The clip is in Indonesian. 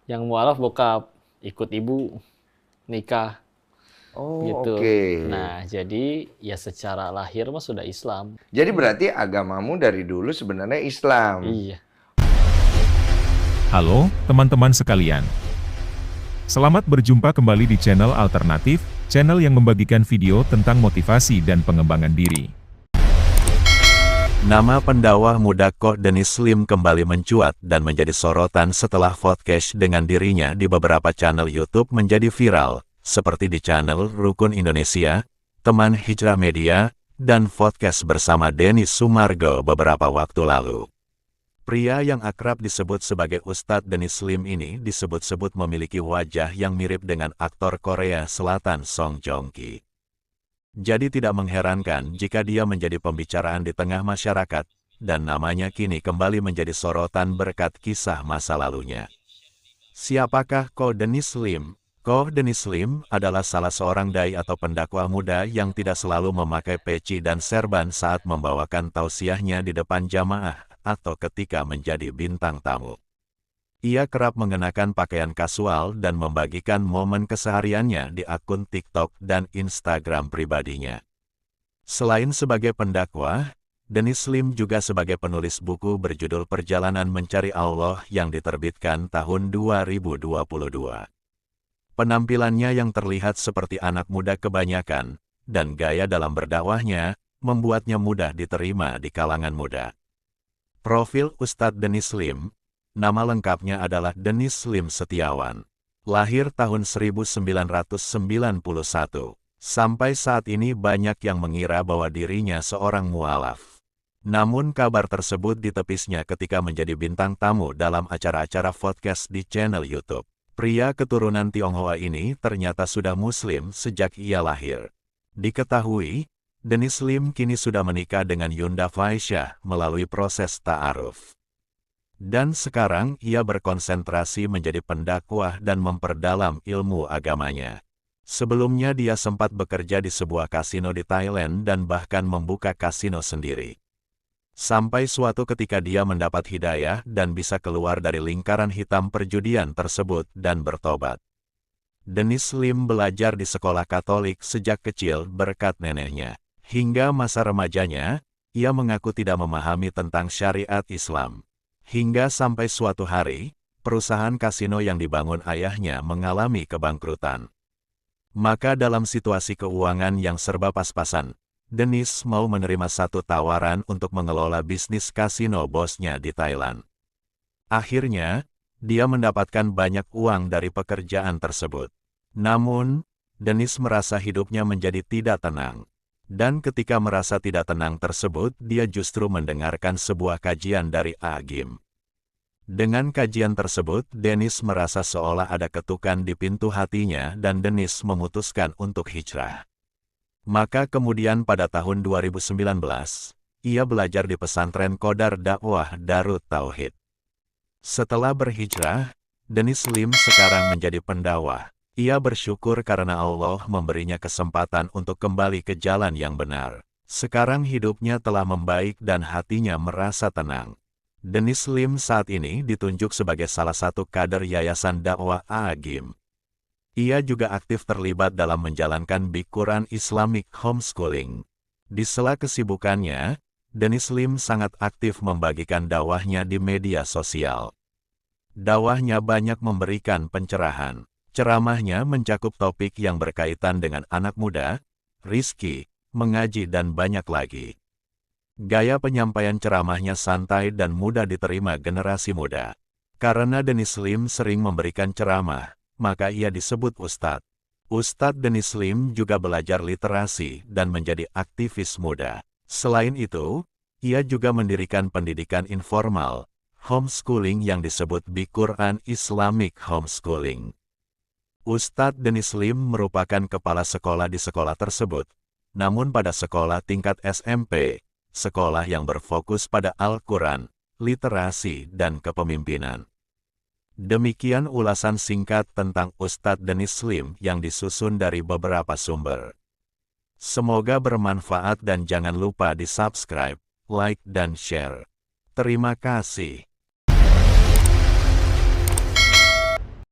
Yang mualaf bokap, ikut ibu nikah Oh, gitu. oke. Nah, jadi ya secara lahir mah sudah Islam. Jadi berarti agamamu dari dulu sebenarnya Islam. Iya. Halo, teman-teman sekalian. Selamat berjumpa kembali di channel alternatif, channel yang membagikan video tentang motivasi dan pengembangan diri. Nama pendakwah muda Koh Denis Lim kembali mencuat dan menjadi sorotan setelah podcast dengan dirinya di beberapa channel YouTube menjadi viral, seperti di channel Rukun Indonesia, Teman Hijrah Media, dan podcast bersama Denis Sumargo beberapa waktu lalu. Pria yang akrab disebut sebagai Ustadz Denis Lim ini disebut-sebut memiliki wajah yang mirip dengan aktor Korea Selatan Song Joong Ki. Jadi tidak mengherankan jika dia menjadi pembicaraan di tengah masyarakat, dan namanya kini kembali menjadi sorotan berkat kisah masa lalunya. Siapakah Koh Denis Lim? Koh Denis Lim adalah salah seorang dai atau pendakwah muda yang tidak selalu memakai peci dan serban saat membawakan tausiahnya di depan jamaah atau ketika menjadi bintang tamu. Ia kerap mengenakan pakaian kasual dan membagikan momen kesehariannya di akun TikTok dan Instagram pribadinya. Selain sebagai pendakwah, Denis Lim juga sebagai penulis buku berjudul Perjalanan Mencari Allah yang diterbitkan tahun 2022. Penampilannya yang terlihat seperti anak muda kebanyakan, dan gaya dalam berdakwahnya, membuatnya mudah diterima di kalangan muda. Profil Ustadz Denis Lim. Nama lengkapnya adalah Denis Lim Setiawan. Lahir tahun 1991. Sampai saat ini banyak yang mengira bahwa dirinya seorang mualaf. Namun kabar tersebut ditepisnya ketika menjadi bintang tamu dalam acara-acara podcast di channel YouTube. Pria keturunan Tionghoa ini ternyata sudah Muslim sejak ia lahir. Diketahui, Denis Lim kini sudah menikah dengan Yunda Faisyah melalui proses ta'aruf. Dan sekarang ia berkonsentrasi menjadi pendakwah dan memperdalam ilmu agamanya. Sebelumnya dia sempat bekerja di sebuah kasino di Thailand dan bahkan membuka kasino sendiri. Sampai suatu ketika dia mendapat hidayah dan bisa keluar dari lingkaran hitam perjudian tersebut dan bertobat. Denis Lim belajar di sekolah Katolik sejak kecil berkat neneknya. Hingga masa remajanya, ia mengaku tidak memahami tentang syariat Islam. Hingga sampai suatu hari, perusahaan kasino yang dibangun ayahnya mengalami kebangkrutan. Maka dalam situasi keuangan yang serba pas-pasan, Denis mau menerima satu tawaran untuk mengelola bisnis kasino bosnya di Thailand. Akhirnya, dia mendapatkan banyak uang dari pekerjaan tersebut. Namun, Denis merasa hidupnya menjadi tidak tenang. Dan ketika merasa tidak tenang tersebut, dia justru mendengarkan sebuah kajian dari Agim. Dengan kajian tersebut, Denis merasa seolah ada ketukan di pintu hatinya dan Denis memutuskan untuk hijrah. Maka kemudian pada tahun 2019, ia belajar di pesantren Qodar Dakwah Darut Tauhid. Setelah berhijrah, Denis Lim sekarang menjadi pendakwah. Ia bersyukur karena Allah memberinya kesempatan untuk kembali ke jalan yang benar. Sekarang hidupnya telah membaik dan hatinya merasa tenang. Denis Lim saat ini ditunjuk sebagai salah satu kader Yayasan Dakwah Agim. Ia juga aktif terlibat dalam menjalankan Big Quran Islamic Homeschooling. Di sela kesibukannya, Denis Lim sangat aktif membagikan dakwahnya di media sosial. Dakwahnya banyak memberikan pencerahan. Ceramahnya mencakup topik yang berkaitan dengan anak muda, rizki, mengaji dan banyak lagi. Gaya penyampaian ceramahnya santai dan mudah diterima generasi muda. Karena Denis Lim sering memberikan ceramah, maka ia disebut Ustadz. Ustadz Denis Lim juga belajar literasi dan menjadi aktivis muda. Selain itu, ia juga mendirikan pendidikan informal, homeschooling yang disebut Big Quran Islamic Homeschooling. Ustadz Denis Lim merupakan kepala sekolah di sekolah tersebut, namun pada sekolah tingkat SMP, sekolah yang berfokus pada Al-Quran, literasi, dan kepemimpinan. Demikian ulasan singkat tentang Ustadz Denis Lim yang disusun dari beberapa sumber. Semoga bermanfaat dan jangan lupa di subscribe, like, dan share. Terima kasih.